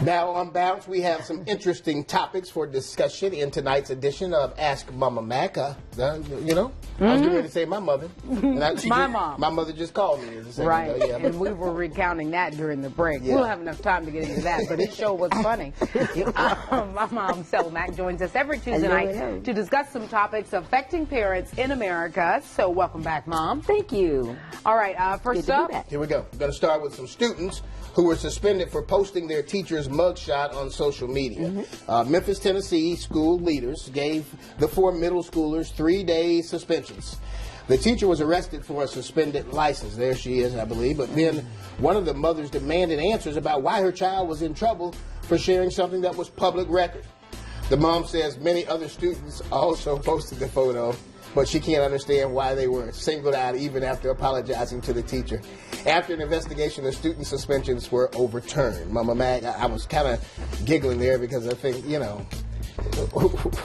Now on Bounce, we have some interesting topics for discussion in tonight's edition of Ask Mama Mack. I was getting ready to say my mother. Mom. My mother just called me. Right, Yeah. and we were recounting that during the break. Yeah. We'll have enough time to get into that, but it sure was funny. My mom, Sel Mack, joins us every Tuesday night to discuss some topics affecting parents in America. So welcome back, Mom. Thank you. All right, first up. Here we go. We're going to start with some students who were suspended for posting their teacher's mugshot on social media. Memphis, Tennessee school leaders gave the 4 middle schoolers 3-day suspensions. The teacher was arrested for a suspended license. There she is, I believe. But then one of the mothers demanded answers about why her child was in trouble for sharing something that was public record. The mom says many other students also posted the photo, but she can't understand why they were singled out even after apologizing to the teacher. After an investigation, the student suspensions were overturned. Mama Mack, I was kind of giggling there because I think,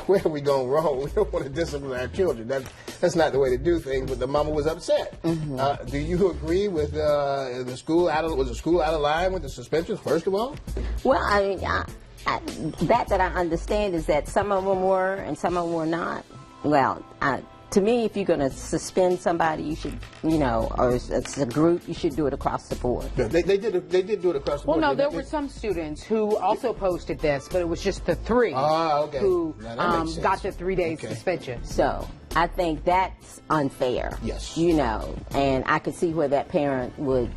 where are we going wrong? We don't want to discipline our children. That's not the way to do things, but the mama was upset. Do you agree with the school was the school out of line with the suspensions, first of all? Well, I mean, that I understand is that some of them were and some of them were not. Well, to me, if you're going to suspend somebody, you should, or it's a group, you should do it across the board. Yeah, they did do it across the board. Well, no, there were some students who also posted this, but it was just the 3 who got the 3-day suspension. So I think that's unfair. Yes. And I could see where that parent would,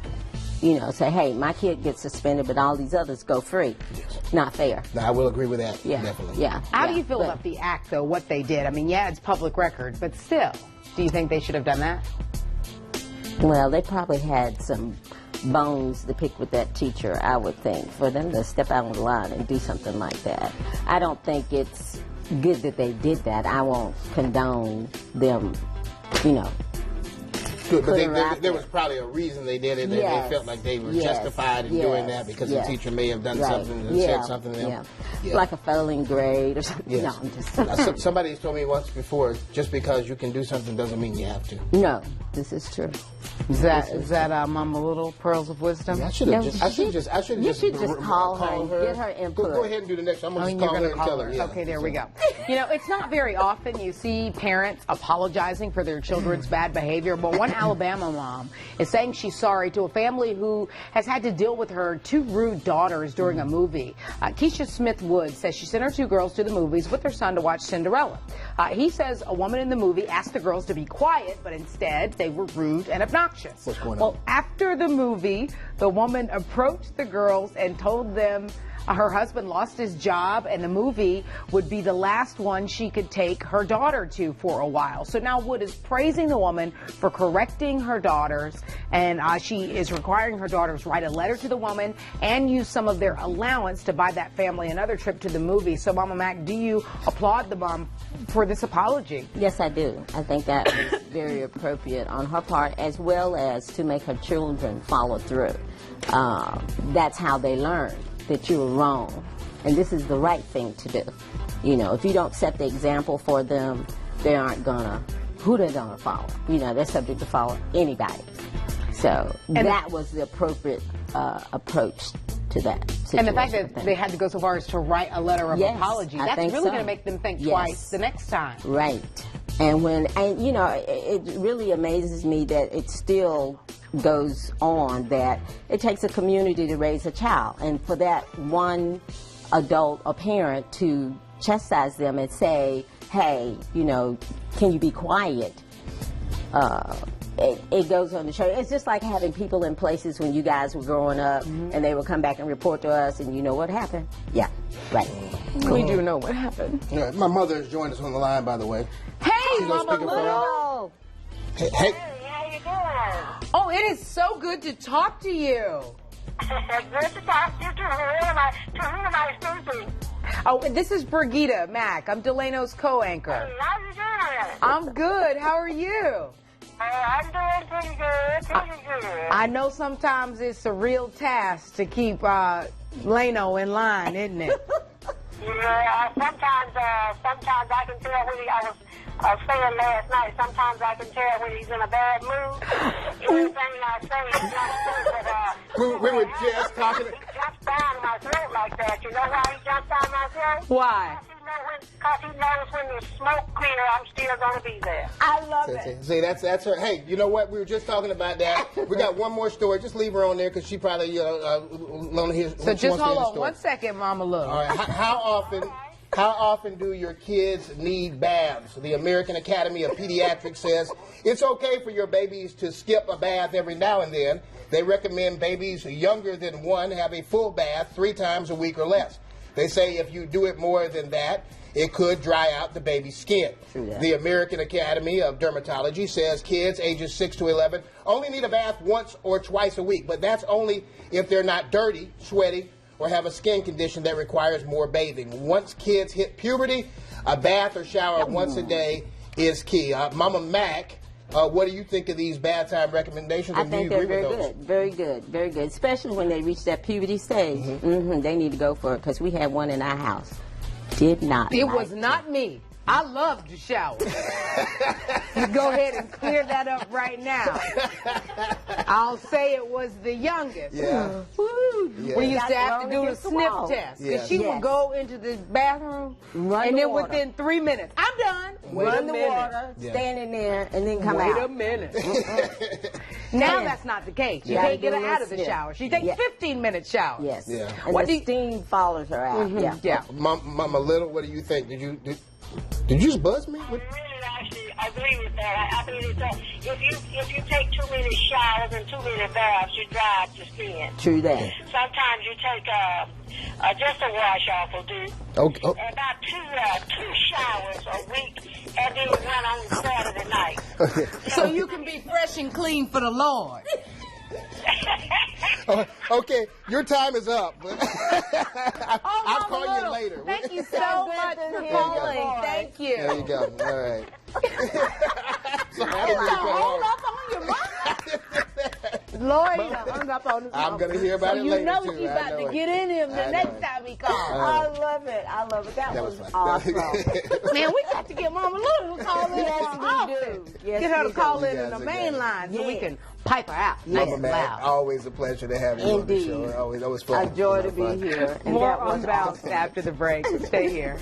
say, hey, my kid gets suspended, but all these others go free. Yes. Not fair. No, I will agree with that. Yeah. Definitely. Yeah. How do you feel about the act, though, what they did? I mean, yeah, it's public record, but still, do you think they should have done that? Well, they probably had some bones to pick with that teacher, I would think, for them to step out on the line and do something like that. I don't think it's good that they did that. I won't condone them, Good, but there was probably a reason they did it. They felt like they were justified in doing that because the teacher may have done something and said something to them. Like a failing grade or something. Yes. No, I'm just... Somebody told me once before, just because you can do something doesn't mean you have to. No, this is true. Is that Mama Little Pearls of Wisdom? Yeah, I should just call her, get her input. Go ahead and do the next one. I'm going to just call her and tell her. Yeah. Okay, there we go. It's not very often you see parents apologizing for their children's bad behavior, but one Alabama mom is saying she's sorry to a family who has had to deal with her 2 rude daughters during a movie. Keisha Smith Wood says she sent her 2 girls to the movies with her son to watch Cinderella. He says a woman in the movie asked the girls to be quiet, but instead they were rude and obnoxious. What's going on? Well, after the movie, the woman approached the girls and told them her husband lost his job and the movie would be the last one she could take her daughter to for a while. So now Wood is praising the woman for correcting her daughters, and she is requiring her daughters write a letter to the woman and use some of their allowance to buy that family another trip to the movie. So, Mama Mack, do you applaud the mom for this apology? Yes, I do. I think that was very appropriate on her part, as well as to make her children follow through. That's how they learn that you were wrong, and this is the right thing to do. If you don't set the example for them, they aren't who they're gonna follow. They're subject to follow anybody. So that was the appropriate approach to that situation. And the fact that they had to go so far as to write a letter of apology, that's really going to make them think twice the next time. Right. And it really amazes me that it still goes on, that it takes a community to raise a child, and for that one adult or parent to chastise them and say, hey, can you be quiet? It goes on to show. It's just like having people in places when you guys were growing up and they would come back and report to us, and you know what happened? Yeah, right. We do know what happened. Yeah, my mother has joined us on the line, by the way. Hey, Mama Little! Hey. How you doing? Oh, it is so good to talk to you. Good to talk to you. To whom am I speaking? Oh, this is Brigida Mack. I'm Delano's co-anchor. Hey, how you doing? I'm good. How are you? I'm doing pretty good. I know sometimes it's a real task to keep Lano in line, isn't it? Yeah, sometimes I can tell when I was saying last night, sometimes I can tell when he's in a bad mood. Everything I say is not good, but We were just talking. he jumps down my throat like that. You know why he jumps down my throat? Why? Because he knows when the smoke clear, I'm still going to be there. I love it. See, that's her. Hey, you know what? We were just talking about that. We got one more story. just leave her on there because she probably want to hear. So she just wants to hear hold the on story. 1 second, Mama Lou. All right. How often do your kids need baths? The American Academy of Pediatrics says it's okay for your babies to skip a bath every now and then. They recommend babies younger than 1 have a full bath 3 times a week or less. They say if you do it more than that, it could dry out the baby's skin. The American Academy of Dermatology says kids ages 6 to 11 only need a bath once or twice a week, but that's only if they're not dirty, sweaty, or have a skin condition that requires more bathing. Once kids hit puberty, a bath or shower once a day is key. Mama Mack, what do you think of these bath time recommendations? I And think do you they're agree very with those? good, very good, very good. Especially when they reach that puberty stage. They need to go for it because we had one in our house. Did not. It like was not me. I loved to shower. Go ahead and clear that up right now. I'll say it was the youngest. Yeah. Woo. Yeah. We used to have to Thrown do the against the sniff wall. test. Yeah. Because she Yes. would go into the bathroom, Run and the then water. within 3 minutes, I'm done. Wait Run a the minute. water, Yeah. stand in there, and then come Wait out. a minute. Now Yeah. that's not the case. You Yeah. can't get her Gotta do out of the this. shower. She takes Yeah. 15-minute showers. Yes. Yeah. And What the do you- steam follows her out. Yeah. Mama Little, what do you think? Did you just buzz me? I really actually agree with that. I mean, if you take too many showers and too many baths, you dry out your skin. True that. Sometimes you take just a wash off will do. Okay. Oh, About two showers a week, and then one on Saturday night. So you can be fresh and clean for the Lord. okay, your time is up. Oh, I'll Mama call you Little, later. Thank you so much for calling. Thank you. There you go. All right. Sorry, I So didn't mean to cut her hold off. up on your mama. Lord, you done hung up on his I'm mama. gonna hear about so it you later, know too. she's I about know to it. get in him I the know next it. time he calls. I love it. I love it. That, That was was fun. awesome. Man, we got to get Mama Lou to call in Yes, more we often. do. Yes, Get her to we call do. in You the guys are main good. line so we Yeah. can pipe her out. Yes. Nice Mama and Mack, loud. always a pleasure to have you on the Indeed. show. Always fun. A joy to be Fun. here. And More that was on Bounce awesome. after the break. Stay here.